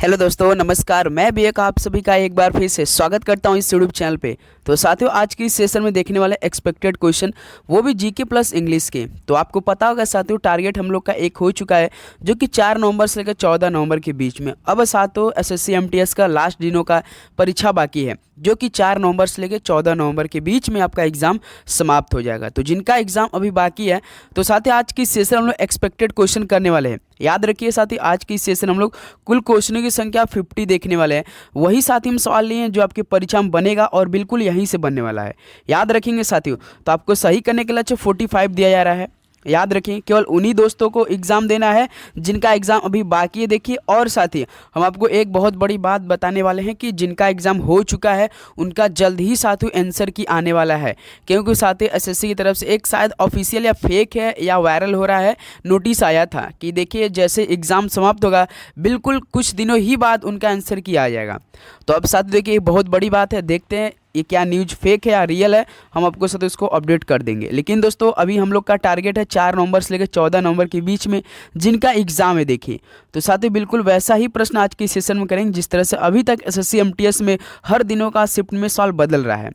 Hello दोस्तों, नमस्कार। मैं विवेक आप सभी का एक बार फिर से स्वागत करता हूं इस यूट्यूब चैनल पे। तो साथियों, आज की इस सेशन में देखने वाले एक्सपेक्टेड क्वेश्चन वो भी जीके प्लस इंग्लिश के। तो आपको पता होगा साथियों, टारगेट हम लोग का एक हो चुका है जो कि 4 नवंबर से लेकर 14 नवंबर के बीच में। अब साथियों, एसएससी एमटीएस का लास्ट दिनों का परीक्षा बाकी है जो कि 4 नवंबर से लेकर 14 नवंबर के बीच में आपका एग्जाम समाप्त हो जाएगा। तो जिनका एग्जाम अभी बाकी है, तो साथ ही आज की सेशन हम लोग एक्सपेक्टेड क्वेश्चन करने वाले हैं। याद रखिए साथी, आज की सेशन हम लोग कुल क्वेश्चनों की संख्या 50 देखने वाले हैं। वही साथी हम सवाल लिए हैं जो आपकी परीक्षा में बनेगा और बिल्कुल यहीं से बनने वाला है। याद रखेंगे साथियों, तो आपको सही करने के लिए 45 दिया जा रहा है। याद रखें, केवल उन्हीं दोस्तों को एग्ज़ाम देना है जिनका एग्ज़ाम अभी बाकी है। देखिए, और साथी हम आपको एक बहुत बड़ी बात बताने वाले हैं कि जिनका एग्ज़ाम हो चुका है उनका जल्द ही साथियों आंसर की आने वाला है। क्योंकि साथी एसएससी की तरफ से एक शायद ऑफिशियल या फेक है या वायरल हो रहा है नोटिस आया था कि देखिए जैसे एग्ज़ाम समाप्त होगा बिल्कुल कुछ दिनों ही बाद उनका आंसर की आ जाएगा। तो अब साथियों देखिए, बहुत बड़ी बात है, देखते हैं ये क्या न्यूज़ फेक है या रियल है, हम आपको साथ इसको अपडेट कर देंगे। लेकिन दोस्तों, अभी हम लोग का टारगेट है 4 नवंबर से लेकर 14 नवंबर के बीच में जिनका एग्जाम है। देखिए, तो साथ ही बिल्कुल वैसा ही प्रश्न आज की सेशन में करेंगे जिस तरह से अभी तक एसएससी एमटीएस में हर दिनों का शिफ्ट में सवाल बदल रहा है।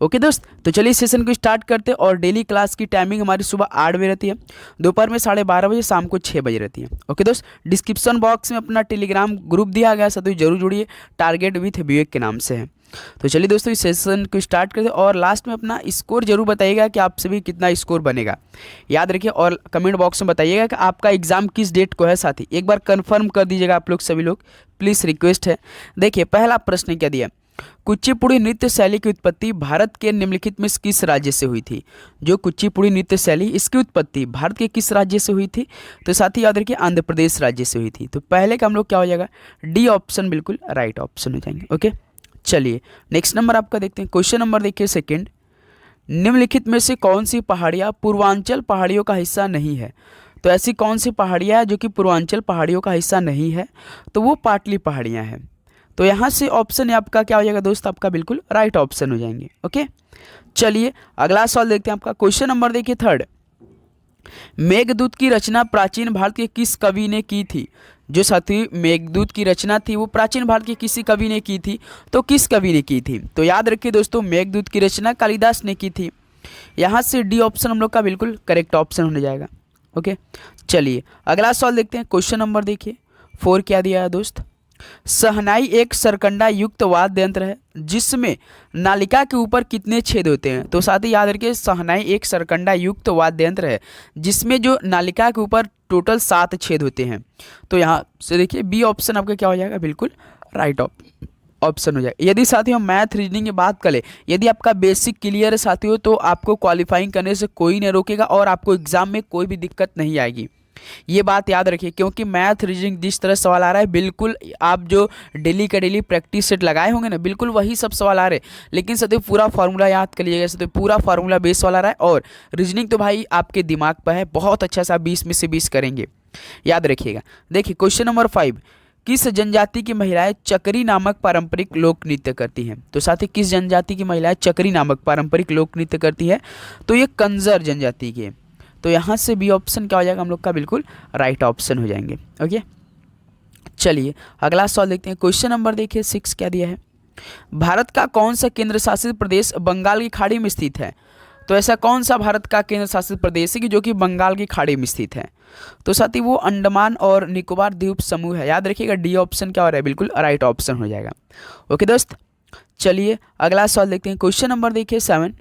ओके दोस्त, तो चलिए सेशन को स्टार्ट करते हैं। और डेली क्लास की टाइमिंग हमारी सुबह 8 बजे रहती है, दोपहर में 12:30 बजे, शाम को 6 बजे रहती है। ओके दोस्त, डिस्क्रिप्शन बॉक्स में अपना टेलीग्राम ग्रुप दिया गया, साथ ही जरूर जुड़िए, टारगेट विथ विवेक के नाम से है। तो चलिए दोस्तों, इस सेशन को स्टार्ट करते हैं और लास्ट में अपना स्कोर जरूर बताइएगा कि आप सभी कितना स्कोर बनेगा। याद रखिए, और कमेंट बॉक्स में बताइएगा कि आपका एग्जाम किस डेट को है। साथी एक बार कंफर्म कर दीजिएगा आप लोग सभी लोग, प्लीज़ रिक्वेस्ट है। देखिए, पहला प्रश्न क्या दिया, कुचिपुड़ी नृत्य शैली की उत्पत्ति भारत के निम्नलिखित में किस राज्य से हुई थी। जो कुचिपुड़ी नृत्य शैली, इसकी उत्पत्ति भारत के किस राज्य से हुई थी। तो साथ ही याद रखिए, आंध्र प्रदेश राज्य से हुई थी। तो पहले का हम लोग क्या हो जाएगा, डी ऑप्शन बिल्कुल राइट ऑप्शन हो जाएंगे। ओके, चलिए नेक्स्ट नंबर आपका देखते हैं। क्वेश्चन नंबर देखिए सेकंड, निम्नलिखित में से कौन सी पहाड़ियाँ पूर्वांचल पहाड़ियों का हिस्सा नहीं है। तो ऐसी कौन सी पहाड़ियाँ हैं जो कि पूर्वांचल पहाड़ियों का हिस्सा नहीं है, तो वो पाटली पहाड़ियाँ हैं। तो यहाँ से ऑप्शन आपका क्या हो जाएगा दोस्त, आपका बिल्कुल राइट ऑप्शन हो जाएंगे। ओके, चलिए अगला सवाल देखते हैं। आपका क्वेश्चन नंबर देखिए थर्ड, मेघदूत की रचना प्राचीन भारत के किस कवि ने की थी। जो साथी मेघदूत की रचना थी वो प्राचीन भारत के किसी कवि ने की थी, तो किस कवि ने की थी। तो याद रखिए दोस्तों, मेघदूत की रचना कालिदास ने की थी। यहाँ से डी ऑप्शन हम लोग का बिल्कुल करेक्ट ऑप्शन होने जाएगा। ओके, चलिए अगला सवाल देखते हैं। क्वेश्चन नंबर देखिए 4 क्या दिया है दोस्त, शहनाई एक सरकंडा युक्त वाद्य यंत्र है जिसमें नालिका के ऊपर कितने छेद होते हैं। तो साथ ही याद रखिए, शहनाई एक सरकंडा युक्त वाद्य यंत्र है जिसमें जो नालिका के ऊपर टोटल 7 छेद होते हैं। तो यहाँ से देखिए बी ऑप्शन आपका क्या हो जाएगा, बिल्कुल राइट ऑप्शन हो जाएगा। यदि साथियों मैथ रीजनिंग की बात करें, यदि आपका बेसिक क्लियर है साथियों, तो आपको क्वालिफाइंग करने से कोई नहीं रोकेगा और आपको एग्जाम में कोई भी दिक्कत नहीं आएगी। ये बात याद रखिए, क्योंकि मैथ रीजनिंग जिस तरह सवाल आ रहा है, बिल्कुल आप जो डेली का डेली प्रैक्टिस सेट लगाए होंगे ना, बिल्कुल वही सब सवाल आ रहे हैं। लेकिन सदैव पूरा फार्मूला याद कर लीजिएगा, सदैव पूरा फार्मूला बेस सवाल आ रहा है। और रीजनिंग तो भाई आपके दिमाग पर है, बहुत अच्छा सा 20 में से 20 करेंगे, याद रखिएगा। देखिए क्वेश्चन नंबर 5, किस जनजाति की महिलाएं चकरी नामक पारंपरिक लोक नृत्य करती हैं। तो साथ ही किस जनजाति की महिलाएं चकरी नामक पारंपरिक लोक नृत्य करती है, तो ये कंजर जनजाति की है। तो यहाँ से बी ऑप्शन क्या हो जाएगा हम लोग का, बिल्कुल राइट ऑप्शन हो जाएंगे। ओके, चलिए अगला सवाल देखते हैं। क्वेश्चन नंबर देखिए 6 क्या दिया है, भारत का कौन सा केंद्र शासित प्रदेश बंगाल की खाड़ी में स्थित है। तो ऐसा कौन सा भारत का केंद्र शासित प्रदेश है कि जो कि बंगाल की खाड़ी में स्थित है। तो साथ ही वो अंडमान और निकोबार द्वीप समूह है। याद रखिएगा डी ऑप्शन क्या हो रहा है, बिल्कुल राइट ऑप्शन हो जाएगा। ओके दोस्त, चलिए अगला सवाल देखते हैं। क्वेश्चन नंबर देखिए 7,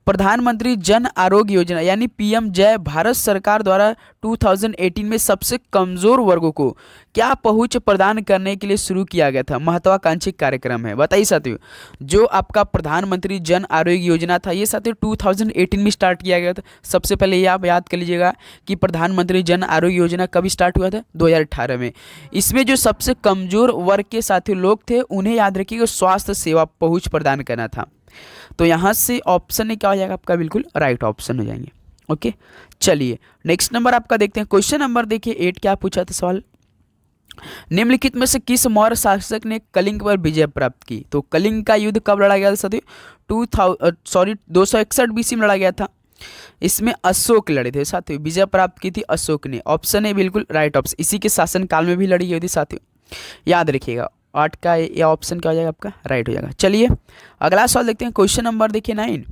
प्रधानमंत्री जन आरोग्य योजना यानी पीएम जय भारत सरकार द्वारा 2018 में सबसे कमजोर वर्गों को क्या पहुंच प्रदान करने के लिए शुरू किया गया था, महत्वाकांक्षी कार्यक्रम है। बताइए साथियों, जो आपका प्रधानमंत्री जन आरोग्य योजना था, ये साथियों 2018 में स्टार्ट किया गया था। सबसे पहले ये आप याद कर लीजिएगा कि प्रधानमंत्री जन आरोग्य योजना कब स्टार्ट हुआ था, 2018 में। इसमें जो सबसे कमजोर वर्ग के साथियों लोग थे, उन्हें याद रखिएगा स्वास्थ्य सेवा पहुँच प्रदान करना था। तो यहाँ से ऑप्शन क्या हो जाएगा आपका, बिल्कुल राइट ऑप्शन हो जाएंगे। ओके, चलिए नेक्स्ट नंबर आपका देखते हैं। क्वेश्चन नंबर देखिए 8 क्या पूछा था सवाल, निम्नलिखित में से किस मौर्य शासक ने कलिंग पर विजय प्राप्त की। तो कलिंग का युद्ध कब लड़ा गया था साथियों, 261 BC में लड़ा गया था। इसमें अशोक लड़े थे साथियों, विजय प्राप्त की थी अशोक ने। ऑप्शन है बिल्कुल राइट ऑप्शन, इसी के शासन काल में भी लड़ी गई थी साथियों। याद रखिएगा 8 का ये ऑप्शन क्या हो जाएगा आपका, राइट हो जाएगा। चलिए अगला सवाल देखते हैं। क्वेश्चन नंबर देखिए 9।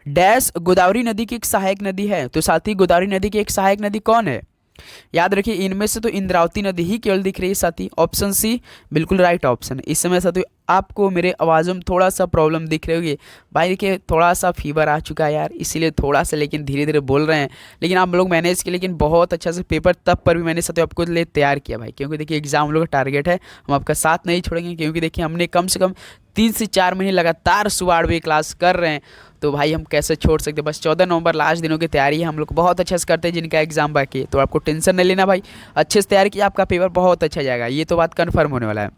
डैश गोदावरी नदी की एक सहायक नदी है। तो साथी गोदावरी नदी की एक सहायक नदी कौन है? याद रखिए इनमें से तो इंद्रावती नदी ही केवल दिख रही है साथी। ऑप्शन सी बिल्कुल राइट ऑप्शन है। इस समय साथी आपको मेरे आवाज़ों में थोड़ा सा प्रॉब्लम दिख रही होगी भाई, देखिए थोड़ा सा फीवर आ चुका है यार, इसीलिए थोड़ा सा लेकिन धीरे धीरे बोल रहे हैं, लेकिन आप लोग मैनेज किए। लेकिन बहुत अच्छा से पेपर तब पर भी मैंने साथी आपको लिए तैयार किया भाई, क्योंकि देखिए एग्जाम हम लोग का टारगेट है, हम आपका साथ नहीं छोड़ेंगे। क्योंकि देखिए हमने कम से कम 3 से 4 महीने लगातार सुबह 8 बजे क्लास कर रहे हैं, तो भाई हम कैसे छोड़ सकते। बस 14 नवंबर लास्ट दिनों की तैयारी है, हम लोग बहुत अच्छे से करते हैं जिनका एग्जाम बाकी है, तो आपको टेंशन नहीं लेना भाई, अच्छे से तैयारी किया, आपका पेपर बहुत अच्छा जाएगा, ये तो बात कन्फर्म होने वाला है।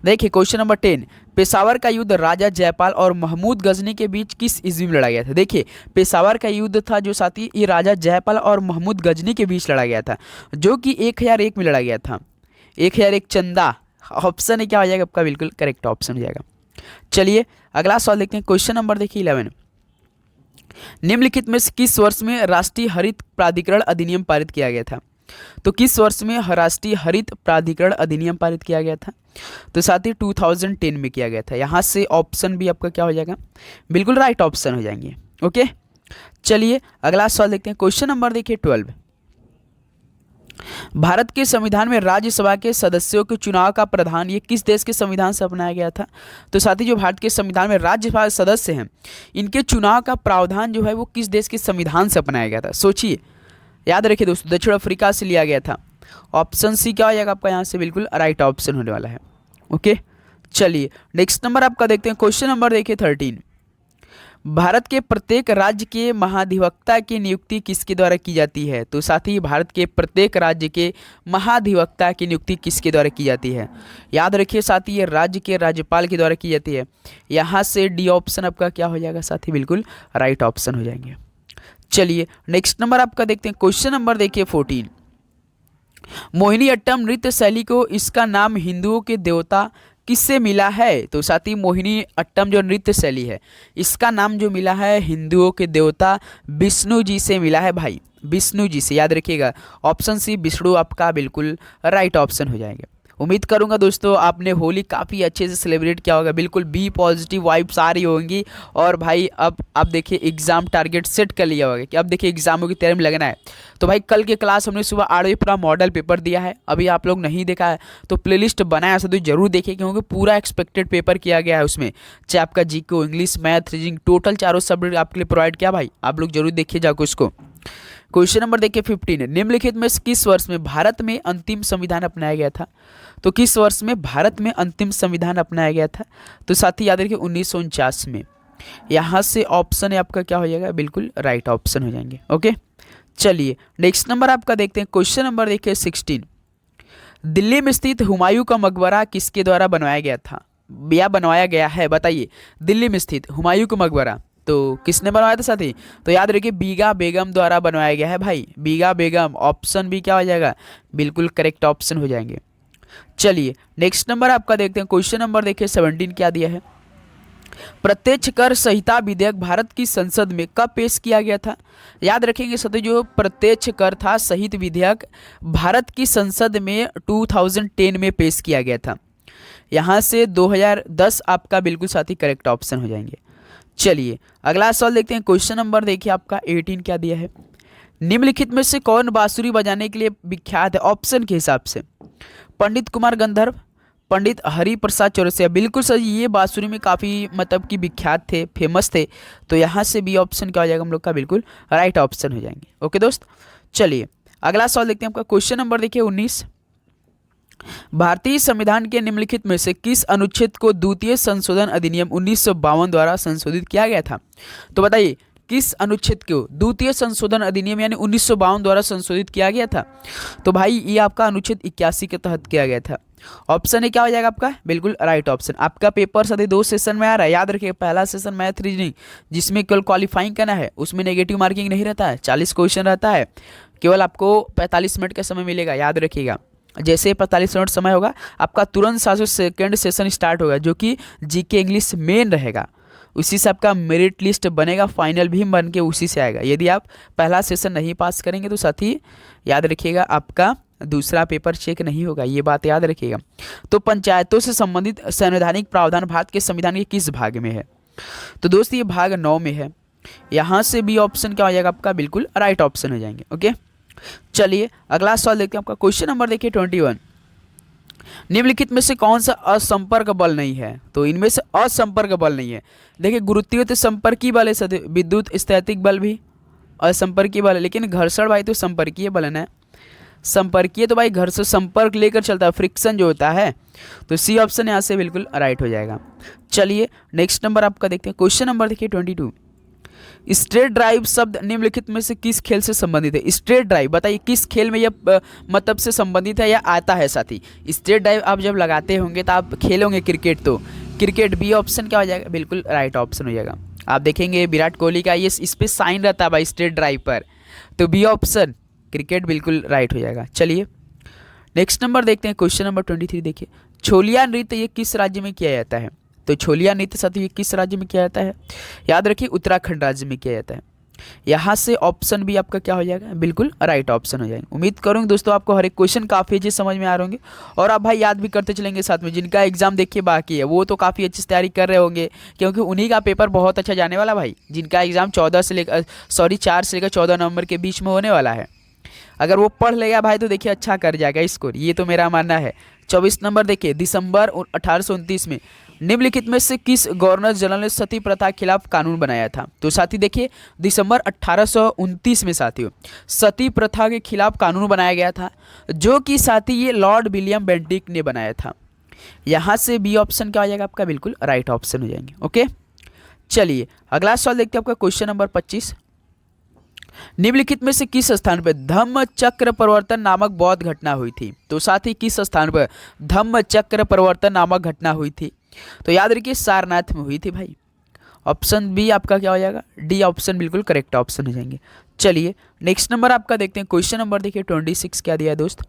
देखिए क्वेश्चन नंबर 10। पेशावर का युद्ध राजा जयपाल और महमूद गजनी के बीच किस ईस्वी में लड़ा गया था? देखिए पेशावर का युद्ध था जो साथी ये राजा जयपाल और महमूद गजनी के बीच लड़ा गया था, जो कि 1001 में लड़ा गया था। 1001 चंदा ऑप्शन है क्या हो जाएगा आपका, बिल्कुल करेक्ट ऑप्शन हो जाएगा। चलिए अगला सवाल देखते हैं। क्वेश्चन नंबर देखिए 11। निम्नलिखित में से किस वर्ष में राष्ट्रीय हरित प्राधिकरण अधिनियम पारित किया गया था? तो किस वर्ष में राष्ट्रीय हरित प्राधिकरण अधिनियम पारित किया गया था? तो साथ ही 2010 में किया गया था। यहाँ से ऑप्शन भी आपका क्या हो जाएगा, बिल्कुल राइट ऑप्शन हो जाएंगे। ओके चलिए अगला सवाल देखते हैं। क्वेश्चन नंबर देखिए 12। भारत के संविधान में राज्यसभा के सदस्यों के चुनाव का प्रावधान ये किस देश के संविधान से अपनाया गया था? तो साथी जो भारत के संविधान में राज्यसभा सदस्य हैं इनके चुनाव का प्रावधान जो है वो किस देश के संविधान से अपनाया गया था? सोचिए, याद रखिए दोस्तों, दक्षिण अफ्रीका से लिया गया था। ऑप्शन सी क्या हो जाएगा आपका यहाँ से, बिल्कुल राइट ऑप्शन होने वाला है। ओके चलिए नेक्स्ट नंबर आपका देखते हैं। क्वेश्चन नंबर देखिए 13। भारत के प्रत्येक राज्य के महाधिवक्ता की नियुक्ति किसके द्वारा की जाती है? तो साथ ही भारत के प्रत्येक राज्य के महाधिवक्ता की नियुक्ति किसके द्वारा की जाती है? याद रखिए साथी ये राज्य के राज्यपाल के द्वारा की जाती है। यहाँ से डी ऑप्शन आपका क्या हो जाएगा साथी, बिल्कुल राइट ऑप्शन हो जाएंगे। चलिए नेक्स्ट नंबर आपका देखते हैं। क्वेश्चन नंबर देखिए 14। मोहिनी अट्टम नृत्य शैली को इसका नाम हिंदुओं के देवता किससे मिला है? तो साथी मोहिनी अट्टम जो नृत्य शैली है इसका नाम जो मिला है हिंदुओं के देवता विष्णु जी से मिला है भाई, विष्णु जी से। याद रखिएगा ऑप्शन सी विष्णु आपका बिल्कुल राइट ऑप्शन हो जाएगा। उम्मीद करूंगा दोस्तों आपने होली काफ़ी अच्छे से सेलिब्रेट किया होगा, बिल्कुल बी पॉजिटिव वाइब्स आ रही होंगी। और भाई अब आप देखिए एग्जाम टारगेट सेट कर लिया होगा कि अब देखिए एग्जामों की तैयारी में लगना है। तो भाई कल के क्लास हमने सुबह 8 बजे पूरा मॉडल पेपर दिया है, अभी आप लोग नहीं देखा है तो प्लेलिस्ट बनाया तो जरूर देखिए, क्योंकि पूरा एक्सपेक्टेड पेपर किया गया है उसमें, चाहे आपका GK English math reasoning total चारों सब्जेक्ट आपके लिए प्रोवाइड किया भाई, आप लोग जरूर देखिए जाओ उसको। क्वेश्चन नंबर देखिए 15। निम्नलिखित में किस वर्ष में भारत में अंतिम संविधान अपनाया गया था? तो किस वर्ष में भारत में अंतिम संविधान अपनाया गया था? तो साथी याद रखिए 1949 में। यहाँ से ऑप्शन है आपका क्या हो जाएगा, बिल्कुल राइट ऑप्शन हो जाएंगे। ओके चलिए नेक्स्ट नंबर आपका देखते हैं। क्वेश्चन नंबर देखिए 16। दिल्ली में स्थित हुमायूं का मकबरा किसके द्वारा बनवाया गया था या बनवाया गया है? बताइए, दिल्ली में स्थित हुमायूं का मकबरा तो किसने बनवाया था साथी? तो याद रखिए बीगा बेगम द्वारा बनवाया गया है भाई, बीगा बेगम। ऑप्शन भी क्या हो जाएगा, बिल्कुल करेक्ट ऑप्शन हो जाएंगे। चलिए नेक्स्ट नंबर आपका देखते हैं। क्वेश्चन नंबर देखिए 17 क्या दिया है। प्रत्यक्ष कर संहिता विधेयक भारत की संसद में कब पेश किया गया था? याद रखेंगे साथी जो प्रत्यक्ष कर था सहित विधेयक भारत की संसद में 2010 में पेश किया गया था। यहाँ से 2010 आपका बिल्कुल साथी करेक्ट ऑप्शन हो जाएंगे। चलिए अगला सवाल देखते हैं। क्वेश्चन नंबर देखिए आपका 18 क्या दिया है। निम्नलिखित में से कौन बांसुरी बजाने के लिए विख्यात है? ऑप्शन के हिसाब से पंडित कुमार गंधर्व, पंडित हरि प्रसाद चौरसिया। बिल्कुल सही, ये बांसुरी में काफ़ी मतलब कि विख्यात थे, फेमस थे। तो यहाँ से बी ऑप्शन क्या हो जाएगा हम लोग का, बिल्कुल राइट ऑप्शन हो जाएंगे। ओके दोस्त चलिए अगला सवाल देखते हैं आपका। क्वेश्चन नंबर देखिए 19। भारतीय संविधान के निम्नलिखित में से किस अनुच्छेद को द्वितीय संशोधन अधिनियम 1952 द्वारा संशोधित किया गया था? तो बताइए किस अनुच्छेद को द्वितीय संशोधन अधिनियम यानी 1952 द्वारा संशोधित किया गया था? तो भाई ये आपका अनुच्छेद 81 के तहत किया गया था। ऑप्शन है क्या हो जाएगा आपका, बिल्कुल राइट ऑप्शन। आपका पेपर साथ ही 2 सेशन में आ रहा है, याद रखिए पहला सेशन मैथ रीजनिंग जिसमें केवल क्वालिफाइंग करना है, उसमें नेगेटिव मार्किंग नहीं रहता है, 40 क्वेश्चन रहता है, केवल आपको 45 मिनट का समय मिलेगा। याद रखिएगा जैसे 45 मिनट समय होगा आपका तुरंत साथ सेकेंड सेशन स्टार्ट होगा जो कि जीके इंग्लिश मेन रहेगा, उसी से आपका मेरिट लिस्ट बनेगा, फाइनल भी बन के उसी से आएगा। यदि आप पहला सेशन नहीं पास करेंगे तो साथ ही याद रखिएगा आपका दूसरा पेपर चेक नहीं होगा, ये बात याद रखिएगा। तो पंचायतों से संबंधित संवैधानिक प्रावधान भारत के संविधान के किस भाग में है? तो दोस्त ये भाग 9 में है। यहाँ से बी ऑप्शन क्या हो जाएगा आपका, बिल्कुल राइट ऑप्शन हो जाएंगे। ओके, चलिए अगला सवाल देखते हैं आपका। क्वेश्चन नंबर देखिए 21। निम्नलिखित में से कौन सा असंपर्क बल नहीं है? तो इनमें से असंपर्क बल नहीं है। देखिए गुरुत्वीय तो संपर्कीय बल है सदैव, विद्युत स्थैतिक बल भी असंपर्कीय बल है, लेकिन घर्षण भाई तो संपर्कीय बल है ना। संपर्कीय तो भाई घर से संपर्क लेकर चलता है, फ्रिक्शन जो होता है। तो सी ऑप्शन यहाँ से बिल्कुल राइट हो जाएगा। चलिए नेक्स्ट नंबर आपका देखते हैं। क्वेश्चन नंबर देखिए 22। स्ट्रेट ड्राइव शब्द निम्नलिखित में से किस खेल से संबंधित है? स्ट्रेट ड्राइव बताइए किस खेल में यह मतलब से संबंधित है या आता है साथी? स्ट्रेट ड्राइव आप जब लगाते होंगे तो आप खेलोगे क्रिकेट, तो क्रिकेट बी ऑप्शन क्या हो जाएगा, बिल्कुल राइट ऑप्शन हो जाएगा। आप देखेंगे विराट कोहली का ये इस पर साइन रहता है भाई स्ट्रेट ड्राइव पर, तो बी ऑप्शन क्रिकेट बिल्कुल राइट हो जाएगा। चलिए नेक्स्ट नंबर देखते हैं। क्वेश्चन नंबर 23 देखिए। छोलिया नृत्य ये किस राज्य में किया जाता है? तो छोलिया नृत्य साथी ये किस राज्य में किया जाता है? याद रखिए उत्तराखंड राज्य में किया जाता है। यहाँ से ऑप्शन भी आपका क्या हो जाएगा, बिल्कुल राइट ऑप्शन हो जाएगा। उम्मीद करूँगी दोस्तों आपको हर एक क्वेश्चन काफ़ी अच्छे समझ में आ रहे होंगे, और आप भाई याद भी करते चलेंगे साथ में। जिनका एग्जाम देखिए बाकी है वो तो काफ़ी अच्छी तैयारी कर रहे होंगे, क्योंकि उन्हीं का पेपर बहुत अच्छा जाने वाला भाई। जिनका एग्जाम 4 से लेकर 14 नवंबर के बीच में होने वाला है, अगर वो पढ़ लेगा भाई तो देखिए अच्छा कर जाएगा स्कोर, ये तो मेरा मानना है। 24 नंबर देखिए। दिसंबर 1829 में निम्नलिखित में से किस गवर्नर जनरल ने सती प्रथा के खिलाफ कानून बनाया था? तो साथी देखिए दिसंबर 1829 में साथियों सती प्रथा के खिलाफ कानून बनाया गया था, जो कि साथी ये लॉर्ड विलियम बेंटिक ने बनाया था। यहाँ से बी ऑप्शन क्या हो जाएगा आपका, बिल्कुल राइट ऑप्शन हो जाएंगे। ओके, चलिए अगला सवाल देखते हैं आपका। Question number 25। निम्नलिखित में से किस स्थान पर धम्म चक्र परिवर्तन नामक बौद्ध घटना हुई थी? तो साथ ही किस स्थान पर धम्म चक्र परिवर्तन नामक घटना हुई थी? तो याद रखिए सारनाथ में हुई थी भाई। ऑप्शन बी आपका क्या हो जाएगा, डी ऑप्शन बिल्कुल करेक्ट ऑप्शन हो जाएंगे। चलिए नेक्स्ट नंबर आपका देखते हैं। क्वेश्चन नंबर देखिए 26 क्या दिया है दोस्त।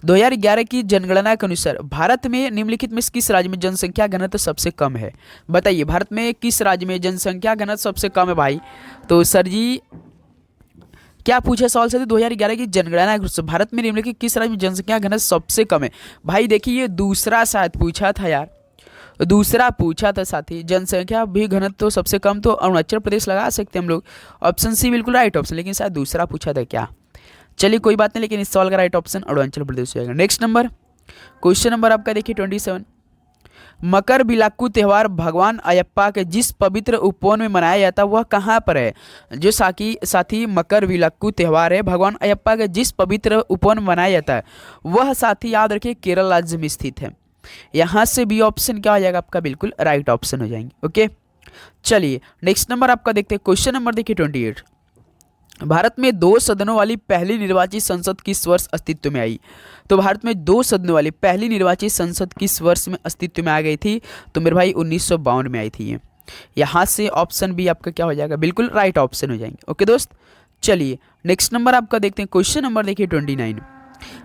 2011 की जनगणना के अनुसार भारत में निम्नलिखित में किस राज्य में जनसंख्या घनत्व सबसे कम है? बताइए भारत में किस राज्य में जनसंख्या घनत्व सबसे कम है भाई? तो सर जी क्या पूछा सवाल से? 2011 की जनगणना भारत में निम्नलिखित किस राज्य में जनसंख्या घनत्व सबसे कम है? भाई देखिए ये दूसरा शायद पूछा था यार, दूसरा पूछा था साथी। जनसंख्या भी घनत्व तो सबसे कम तो अरुणाचल प्रदेश लगा सकते हैं हम लोग, ऑप्शन सी बिल्कुल राइट ऑप्शन, लेकिन शायद दूसरा पूछा था क्या। चलिए कोई बात नहीं, लेकिन इस सवाल का राइट ऑप्शन अरुणाचल प्रदेश हो जाएगा। नेक्स्ट नंबर क्वेश्चन नंबर आपका देखिए 27। मकर बिलाक्कू त्यौहार भगवान अयप्पा के जिस पवित्र उपवन में मनाया जाता है वह कहाँ पर है? जो साथी मकर बिलाक्कू त्यौहार है भगवान अयप्पा के जिस पवित्र उपवन में मनाया जाता है वह साथी याद रखिए केरल राज्य में स्थित है। यहाँ से बी ऑप्शन क्या हो जाएगा आपका, बिल्कुल राइट ऑप्शन हो जाएंगे। ओके, चलिए नेक्स्ट नंबर आपका देखते हैं। क्वेश्चन नंबर देखिए 28। भारत में 2 सदनों वाली पहली निर्वाचित संसद किस वर्ष अस्तित्व में आई? तो भारत में 2 सदनों वाली पहली निर्वाचित संसद किस वर्ष में अस्तित्व में आ गई थी? तो मेरे भाई 1952 में आई थी ये। यहाँ से ऑप्शन बी आपका क्या हो जाएगा, बिल्कुल राइट ऑप्शन हो जाएंगे। ओके दोस्त, चलिए नेक्स्ट नंबर आपका देखते हैं। क्वेश्चन नंबर देखिए 29।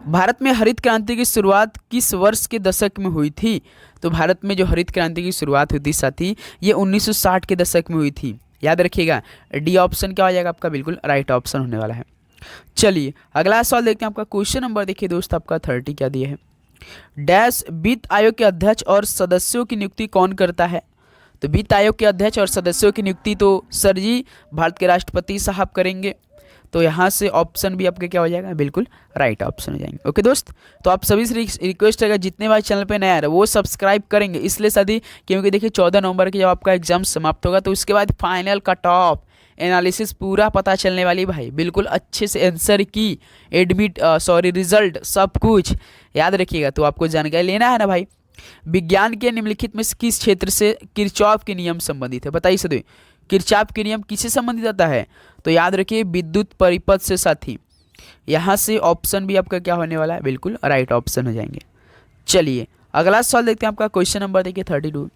भारत में हरित क्रांति की शुरुआत किस वर्ष के दशक में हुई थी? तो भारत में जो हरित क्रांति की शुरुआत हुई थी साथी ये 1960 के दशक में हुई थी। याद रखिएगा डी ऑप्शन क्या हो जाएगा आपका, बिल्कुल राइट ऑप्शन होने वाला है। चलिए अगला सवाल देखते हैं आपका। क्वेश्चन नंबर देखिए दोस्त आपका 30 क्या दिया है। डैश वित्त आयोग के अध्यक्ष और सदस्यों की नियुक्ति कौन करता है? तो वित्त आयोग के अध्यक्ष और सदस्यों की नियुक्ति तो सर जी भारत के राष्ट्रपति साहब करेंगे। तो यहाँ से ऑप्शन भी आपके क्या हो जाएगा, बिल्कुल राइट ऑप्शन हो जाएंगे। ओके दोस्त, तो आप सभी से रिक्वेस्ट है जितने भाई चैनल पे नया है वो सब्सक्राइब करेंगे, इसलिए सदी क्योंकि देखिए 14 नवंबर के जब आपका एग्जाम समाप्त होगा तो उसके बाद फाइनल कट ऑफ एनालिसिस पूरा पता चलने वाली भाई। बिल्कुल अच्छे से आंसर की रिजल्ट सब कुछ याद रखिएगा। तो आपको जानकारी लेना है ना भाई। विज्ञान के निम्नलिखित में किस क्षेत्र से किरचॉफ के नियम संबंधित है? बताइए सदी किरचॉफ के नियम किससे संबंधित आता है? तो याद रखिए विद्युत परिपथ से साथी। यहाँ से ऑप्शन भी आपका क्या होने वाला है, बिल्कुल राइट ऑप्शन हो जाएंगे। चलिए अगला सवाल देखते हैं आपका। क्वेश्चन नंबर देखिए 32।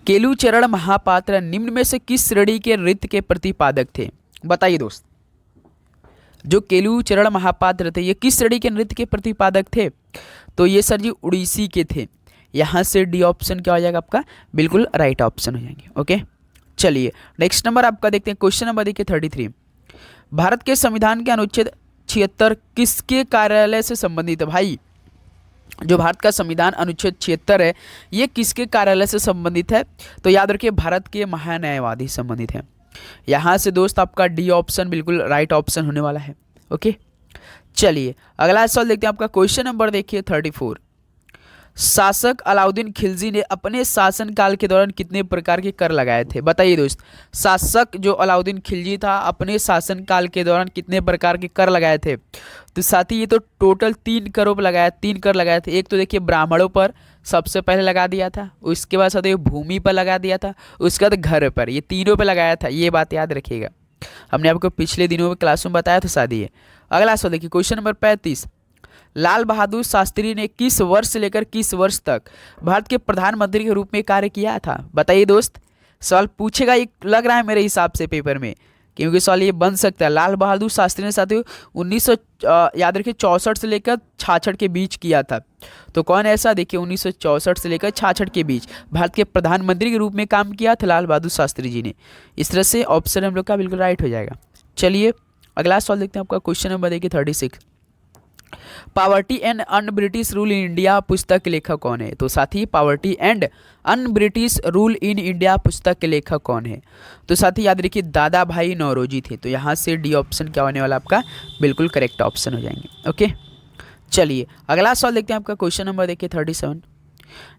केलुचरण महापात्र निम्न में से किस श्रेणी के नृत्य के प्रतिपादक थे? बताइए दोस्त, जो केलुचरण महापात्र थे ये किस श्रेणी के नृत्य के प्रतिपादक थे? तो ये सर जी उड़ीसी के थे। यहाँ से डी ऑप्शन क्या हो जाएगा आपका, बिल्कुल राइट ऑप्शन हो जाएंगे। ओके, चलिए नेक्स्ट नंबर आपका देखते हैं। क्वेश्चन नंबर देखिए 33। भारत के संविधान के अनुच्छेद 76 किसके कार्यालय से संबंधित है भाई? जो भारत का संविधान अनुच्छेद 76 है, ये किसके कार्यालय से संबंधित है? तो याद रखिए भारत के महान्यायवादी संबंधित है। यहाँ से दोस्त आपका डी ऑप्शन बिल्कुल राइट ऑप्शन होने वाला है। ओके, चलिए अगला सवाल देखते हैं। आपका क्वेश्चन नंबर देखिए 34। शासक अलाउद्दीन खिलजी ने अपने शासनकाल के दौरान कितने प्रकार के कर लगाए थे? बताइए दोस्त, शासक जो अलाउद्दीन खिलजी था अपने शासनकाल के दौरान कितने प्रकार के कर लगाए थे? तो साथी ये तो टोटल 3 करों पर लगाया, 3 कर लगाए थे। एक तो देखिए ब्राह्मणों पर सबसे पहले लगा दिया था, उसके बाद साथ भूमि पर लगा दिया था, उसके बाद घर पर, ये तीनों पर लगाया था। ये बात याद रखिएगा, हमने आपको पिछले दिनों में क्लास में बताया था शादी है। अगला सवाल देखिए क्वेश्चन नंबर 35। लाल बहादुर शास्त्री ने किस वर्ष से लेकर किस वर्ष तक भारत के प्रधानमंत्री के रूप में कार्य किया था? बताइए दोस्त, सवाल पूछेगा ये लग रहा है मेरे हिसाब से पेपर में, क्योंकि सवाल ये बन सकता है। लाल बहादुर शास्त्री ने साथियों 1900 याद रखिए 64 से लेकर 66 के बीच किया था। तो कौन ऐसा? देखिए 1964 से लेकर 66 के बीच भारत के प्रधानमंत्री के रूप में काम किया था लाल बहादुर शास्त्री जी ने। इस तरह से ऑप्शन हम लोग का बिल्कुल राइट हो जाएगा। चलिए अगला सवाल देखते हैं। आपका क्वेश्चन नंबर देखिए 36। Poverty and un British rule in India पुस्तक के लेखक कौन है? तो साथी poverty and un British rule in India पुस्तक के लेखक कौन है? तो साथी याद रखिए दादा भाई नौरोजी थे। तो यहाँ से डी ऑप्शन क्या होने वाला आपका बिल्कुल करेक्ट ऑप्शन हो जाएंगे। ओके, चलिए अगला सवाल देखते हैं। आपका क्वेश्चन नंबर देखिए 37।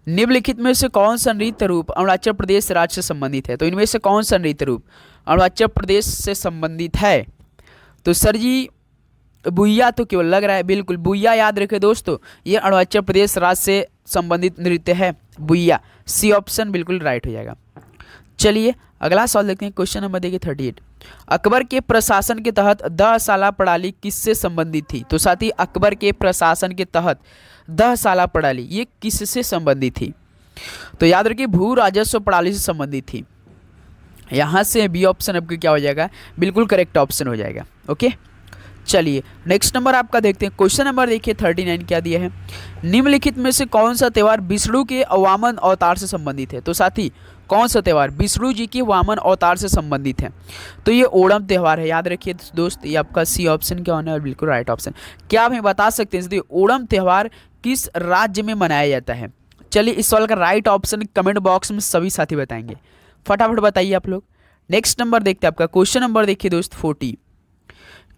निम्नलिखित में से कौन सा नृत्य रूप अरुणाचल प्रदेश राज्य से संबंधित है? तो इनमें से कौन सा नृत्य रूप अरुणाचल प्रदेश से संबंधित है? तो सर जी बुइया तो केवल लग रहा है, बिल्कुल बुइया याद रखें दोस्तों, ये अरुणाचल प्रदेश राज्य से संबंधित नृत्य है बुइया। सी ऑप्शन बिल्कुल राइट हो जाएगा। चलिए अगला सवाल देखते हैं। क्वेश्चन नंबर देखिए 38। अकबर के प्रशासन के तहत 10 साला प्रणाली किससे संबंधित थी? तो साथी अकबर के प्रशासन के तहत 10 साला प्रणाली ये किससे संबंधित थी? तो याद रखिए भू राजस्व प्रणाली से संबंधित थी। यहाँ से बी ऑप्शन आपका क्या हो जाएगा बिल्कुल करेक्ट ऑप्शन हो जाएगा। ओके, चलिए नेक्स्ट नंबर आपका देखते हैं। क्वेश्चन नंबर देखिए 39 क्या दिया है? निम्नलिखित में से कौन सा त्यौहार विष्णु के वामन अवतार से संबंधित है? तो साथी कौन सा त्यौहार विष्णु जी के वामन अवतार से संबंधित है? तो ये ओणम त्यौहार है। याद रखिए दोस्त, ये आपका सी ऑप्शन क्या होना है बिल्कुल राइट ऑप्शन। क्या आप हमें बता सकते हैं ओणम त्यौहार किस राज्य में मनाया जाता है? चलिए इस सवाल का राइट ऑप्शन कमेंट बॉक्स में सभी साथी बताएंगे, फटाफट बताइए आप लोग। नेक्स्ट नंबर देखते हैं। आपका क्वेश्चन नंबर देखिए दोस्त 40।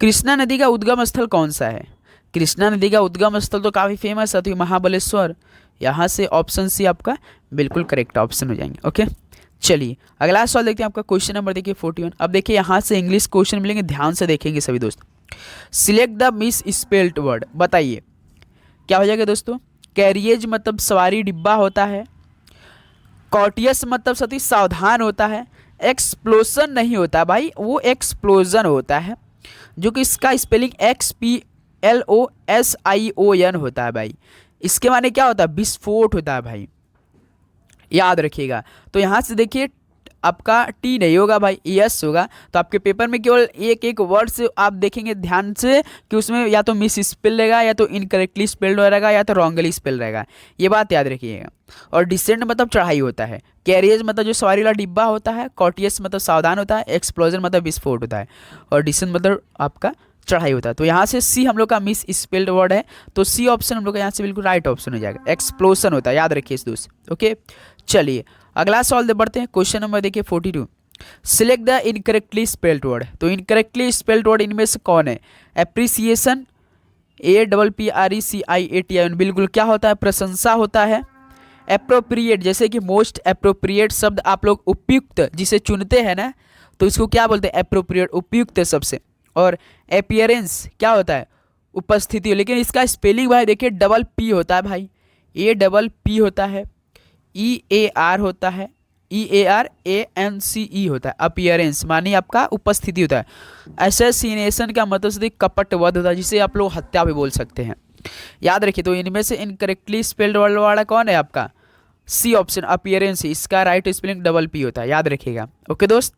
कृष्णा नदी का उद्गम स्थल कौन सा है? कृष्णा नदी का उद्गम स्थल तो काफ़ी फेमस है, महाबलेश्वर। यहाँ से ऑप्शन सी आपका बिल्कुल करेक्ट ऑप्शन हो जाएंगे। ओके, चलिए अगला सवाल देखते हैं। आपका क्वेश्चन नंबर देखिए 41। अब देखिए यहाँ से इंग्लिश क्वेश्चन मिलेंगे, ध्यान से देखेंगे सभी दोस्त। Select the miss spelled word. बताइए क्या हो जाएगा दोस्तों? कैरियज मतलब सवारी डिब्बा होता है, कॉटियस मतलब सती सावधान होता है, एक्सप्लोजन नहीं होता भाई, वो एक्सप्लोजन होता है जो कि इसका स्पेलिंग XPLOSION होता है भाई। इसके माने क्या होता है? विस्फोट होता है भाई, याद रखिएगा। तो यहाँ से देखिए आपका टी नहीं होगा भाई, यस होगा। तो आपके पेपर में केवल एक एक वर्ड से आप देखेंगे ध्यान से कि उसमें या तो मिस स्पेल रहेगा, या तो इनकरेक्टली स्पेल्ड रहेगा, या तो रॉन्गली स्पेल रहेगा। ये बात याद रखिएगा। और डिसेंट मतलब चढ़ाई होता है, कैरियज मतलब जो सवारी वाला डिब्बा होता है, कॉटियस मतलब सावधान होता है, एक्सप्लोजन मतलब विस्फोट होता है, और डिसेंट मतलब आपका चढ़ाई होता है। तो यहाँ से सी हम लोग का मिस स्पेल्ड वर्ड है, तो सी ऑप्शन हम लोग का यहाँ से बिल्कुल राइट ऑप्शन हो जाएगा। एक्सप्लोजन होता है, याद रखिए इस दोस्त। ओके, चलिए अगला सवाल बढ़ते हैं। क्वेश्चन नंबर देखिए 42। Select the incorrectly spelled word. तो इनकरेक्टली स्पेल्ड वर्ड इनमें से कौन है? एप्रिसिएशन, APPRECIATION बिल्कुल क्या होता है? प्रशंसा होता है। एप्रोप्रिएट जैसे कि मोस्ट एप्रोप्रिएट शब्द आप लोग उपयुक्त जिसे चुनते हैं ना, तो इसको क्या बोलते हैं? एप्रोप्रिएट, उपयुक्त सबसे। और अपीयरेंस क्या होता है? उपस्थिति। लेकिन इसका स्पेलिंग भाई देखिए डबल पी होता है भाई, APP होता है, EAR होता है, EARANCE होता है। अपीयरेंस मानी आपका उपस्थिति होता है। असैसिनेशन का मतलब से कपट वध होता है, जिसे आप लोग हत्या भी बोल सकते हैं, याद रखिए। तो इनमें से इनकरेक्टली स्पेल्ड वर्ड वाला कौन है आपका? C option appearance. इसका राइट स्पेलिंग डबल पी होता है, याद रखिएगा। ओके दोस्त,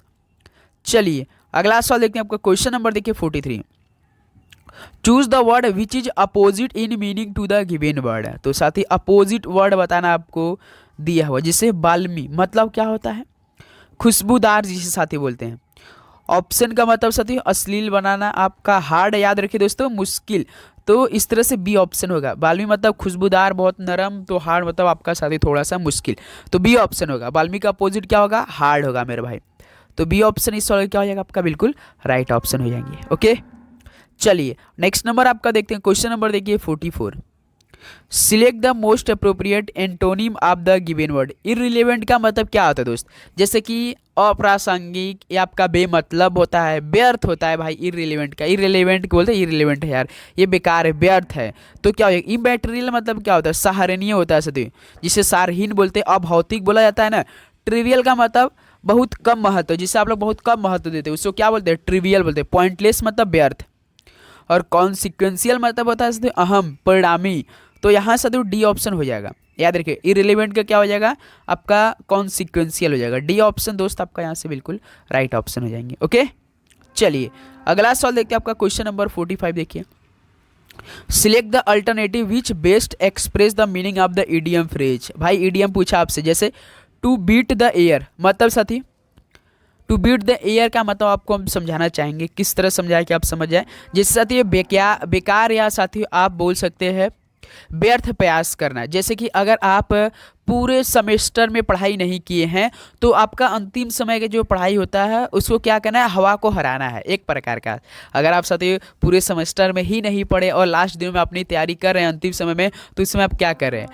चलिए अगला सवाल देखते हैं। आपका क्वेश्चन नंबर देखिए 43। Choose the word which is opposite in meaning to the given word. तो साथ ही अपोजिट वर्ड बताना आपको दिया हुआ, जिसे बाल्मी मतलब क्या होता है? खुशबूदार जिसे साथी बोलते हैं। ऑप्शन का मतलब साथियों अश्लील बनाना आपका हार्ड, याद रखिए दोस्तों मुश्किल। तो इस तरह से बी ऑप्शन होगा। बाल्मी मतलब खुशबूदार बहुत नरम, तो हार्ड मतलब आपका साथी थोड़ा सा मुश्किल, तो बी ऑप्शन होगा। बाल्मी का अपोजिट क्या होगा, हार्ड होगा मेरे भाई। तो बी ऑप्शन इस सवाल क्या हो जाएगा आपका, बिल्कुल राइट ऑप्शन हो जाएंगे। ओके चलिए नेक्स्ट नंबर आपका देखते हैं। क्वेश्चन नंबर देखिए 44। Select the most appropriate antonym of the given word. Irrelevant का मतलब क्या होता है दोस्त, जैसे कि अप्रासंगिक, या आपका बेमतलब होता है, व्यर्थ होता है भाई इररिलेवेंट का। इररिलेवेंट को बोलते हैं इररिलेवेंट है यार, ये बेकार है, व्यर्थ है। तो क्या होगा, इमैटेरियल मतलब क्या होता है, सहारणीय होता है सदी, जिसे सारहीन बोलते हैं। अभौतिक बोला जाता है ना। ट्रिवियल का मतलब बहुत कम महत्व, जिसे आप लोग बहुत कम महत्व देते हैं, उसको क्या बोलते हैं, ट्रिवियल बोलते हैं। पॉइंटलेस मतलब व्यर्थ। और कॉन्सिक्वेंशियल मतलब होता है अहम, परिणामी। तो यहाँ से तो डी ऑप्शन हो जाएगा, याद रखिए। इररिलेवेंट का क्या हो जाएगा आपका, कॉन्सिक्वेंशियल हो जाएगा। डी ऑप्शन दोस्त आपका यहाँ से बिल्कुल राइट ऑप्शन हो जाएंगे। ओके चलिए अगला सवाल देखते हैं आपका। क्वेश्चन नंबर 45 देखिए। Select the alternative which best express the meaning of the EDM phrase. भाई ईडीएम पूछा आपसे, जैसे टू बीट द एयर मतलब साथी, टू बीट द एयर का मतलब आपको हम समझाना चाहेंगे, किस तरह समझाए कि आप समझ जाए। जिससे साथी ये बेकार या साथी आप बोल सकते हैं व्यर्थ प्रयास करना। जैसे कि अगर आप पूरे सेमेस्टर में पढ़ाई नहीं किए हैं, तो आपका अंतिम समय का जो पढ़ाई होता है उसको क्या करना है, हवा को हराना है एक प्रकार का। अगर आप साथी पूरे सेमेस्टर में ही नहीं पढ़े और लास्ट दिन में अपनी तैयारी कर रहे हैं अंतिम समय में, तो इस समय आप क्या कर रहे हैं,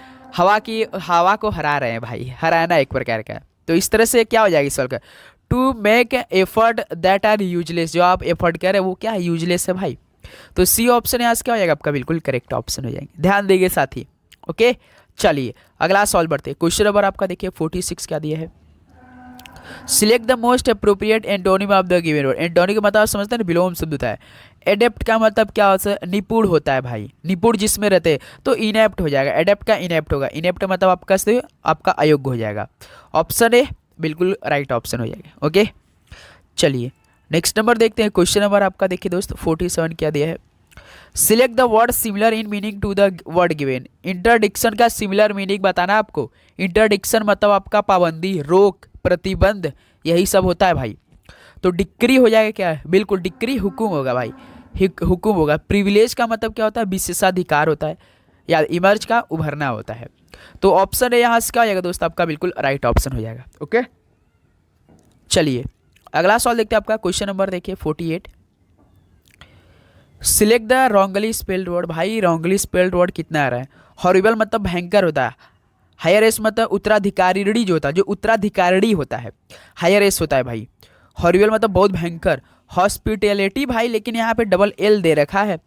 हवा को हरा रहे हैं भाई, हराना एक प्रकार का। तो इस तरह से क्या हो जाएगा इस सवाल का, to make effort that are useless. जो आप एफर्ट कर रहे हैं वो क्या है, यूजलेस है भाई। तो सी ऑप्शन यहाँ से क्या हो जाएगा आपका, बिल्कुल करेक्ट ऑप्शन हो जाएंगे। ध्यान देंगे साथी। ओके चलिए अगला सॉल्व बढ़ते हैं। क्वेश्चन नंबर आपका देखिए 46 क्या दिया है। Select the most appropriate antonym of the given word. Antonym का मतलब समझते हैं ना, विलोम शब्द होता है। एडेप्ट का मतलब क्या होता है, निपुण होता है भाई, निपुण जिसमें रहते हैं। तो इनेप्ट हो जाएगा, एडेप्ट का इनेप्ट होगा। इनेप्ट मतलब आपका अयोग्य हो जाएगा। ऑप्शन ए बिल्कुल राइट ऑप्शन हो जाएगा। ओके चलिए नेक्स्ट नंबर देखते हैं। क्वेश्चन नंबर आपका देखिए दोस्त 47 क्या दिया है। Select the word similar in meaning to the word given. Interdiction का सिमिलर मीनिंग बताना आपको। इंटरडिक्शन मतलब आपका पाबंदी, रोक, प्रतिबंध, यही सब होता है भाई। तो डिक्री हो जाएगा क्या है, बिल्कुल डिक्री हुकुम होगा भाई, हुकुम होगा। प्रिविलेज का मतलब क्या होता है, विशेषाधिकार होता है। या इमर्ज का उभरना होता है। तो ऑप्शन है यहाँ से क्या हो जाएगा दोस्त आपका, बिल्कुल राइट ऑप्शन हो जाएगा। ओके चलिए अगला सवाल देखते हैं आपका। क्वेश्चन नंबर देखिए 48। Select the wrongly spelled word. भाई रॉन्गली स्पेल्ड वर्ड कितना आ रहा है, हॉरिबल मतलब भयंकर होता है। हायर एस मतलब उत्तराधिकारी जो होता है, जो उत्तराधिकारी होता है हायर एस होता है भाई। हॉरिबल मतलब बहुत भयंकर। हॉस्पिटैलिटी भाई, लेकिन यहाँ पे डबल एल दे रखा है।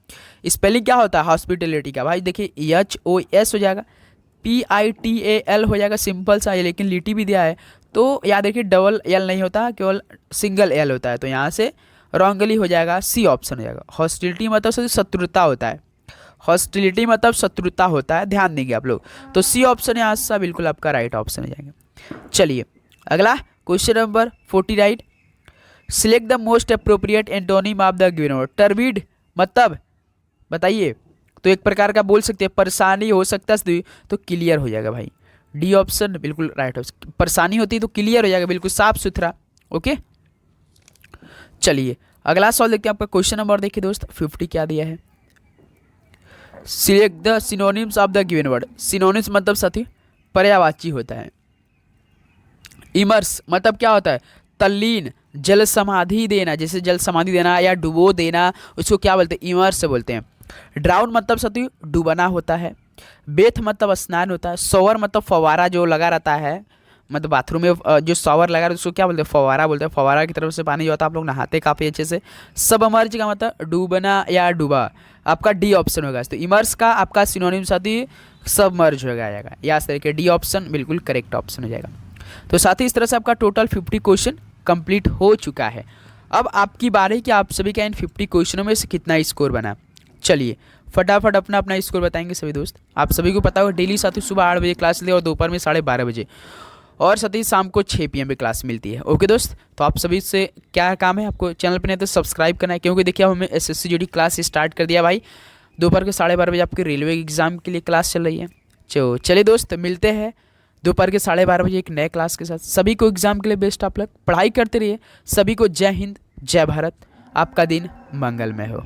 स्पेलिंग क्या होता है हॉस्पिटैलिटी का, भाई देखिए HOS हो जाएगा, PITAL हो जाएगा, सिंपल सा है, लेकिन लिटी भी दिया है। तो याद रखिए डबल एल नहीं होता, केवल सिंगल एल होता है। तो यहाँ से रॉन्गली हो जाएगा, सी ऑप्शन हो जाएगा। हॉस्टिलिटी मतलब शत्रुता होता है, हॉस्टिलिटी मतलब शत्रुता होता है, ध्यान देंगे आप लोग। तो सी ऑप्शन यहाँ से बिल्कुल आपका राइट ऑप्शन हो जाएगा। चलिए अगला question number 49। Select the most appropriate antonym of the given word. Turbid मतलब बताइए, तो एक प्रकार का बोल सकते हैं परेशानी हो सकता है, तो क्लियर हो जाएगा भाई। डी ऑप्शन बिल्कुल राइट ऑप्शन। परेशानी होती है तो क्लियर हो जाएगा, बिल्कुल साफ सुथरा। ओके चलिए अगला सवाल देखते हैं आपका। क्वेश्चन नंबर देखिए दोस्त 50 क्या दिया है। Select the synonyms of the given word. Synonyms मतलब साथी पर्यायवाची होता है। इमर्स मतलब क्या होता है, तल्लीन, जल समाधि देना, जैसे जल समाधि देना या डुबो देना, उसको क्या बोलते हैं, इमर्स बोलते हैं। ड्राउन मतलब साथी डूबना होता है। बेथ मतलब स्नान होता है। शॉवर मतलब फवारा जो लगा रहता है, मतलब बाथरूम में जो शॉवर लगा रहता है उसको क्या बोलते हैं, फवारा बोलते हैं। फवारा की तरफ से पानी जो होता है, आप लोग नहाते काफ़ी अच्छे से। सबमर्ज का मतलब डूबना या डूबा, आपका डी ऑप्शन होगा। तो इमर्स का आपका सिनोनिम साथी सबमर्ज हो जाएगा, या इस तरीके डी ऑप्शन बिल्कुल करेक्ट ऑप्शन हो जाएगा। तो साथ ही इस तरह से आपका टोटल 50 क्वेश्चन कंप्लीट हो चुका है। अब आपकी बारी कि आप सभी का इन 50 क्वेश्चनों में से कितना स्कोर बना। चलिए फटाफट अपना अपना स्कोर बताएंगे सभी दोस्त। आप सभी को पता होगा डेली साथी सुबह 8 बजे क्लास लेते हैं और दोपहर में 12:30 बजे, और साथ ही शाम को 6 PM पे क्लास मिलती है। ओके दोस्त, तो आप सभी से क्या काम है, आपको चैनल पर नहीं तो सब्सक्राइब करना है, क्योंकि देखिए हमें SSC GD क्लास स्टार्ट कर दिया भाई। दोपहर के 12:30 बजे आपके रेलवे एग्जाम के लिए क्लास चल रही है। चलिए दोस्त मिलते हैं दोपहर के 12:30 बजे एक नए क्लास के साथ। सभी को एग्जाम के लिए बेस्ट ऑफ लक, पढ़ाई करते रहिए। सभी को जय हिंद, जय भारत। आपका दिन मंगलमय हो।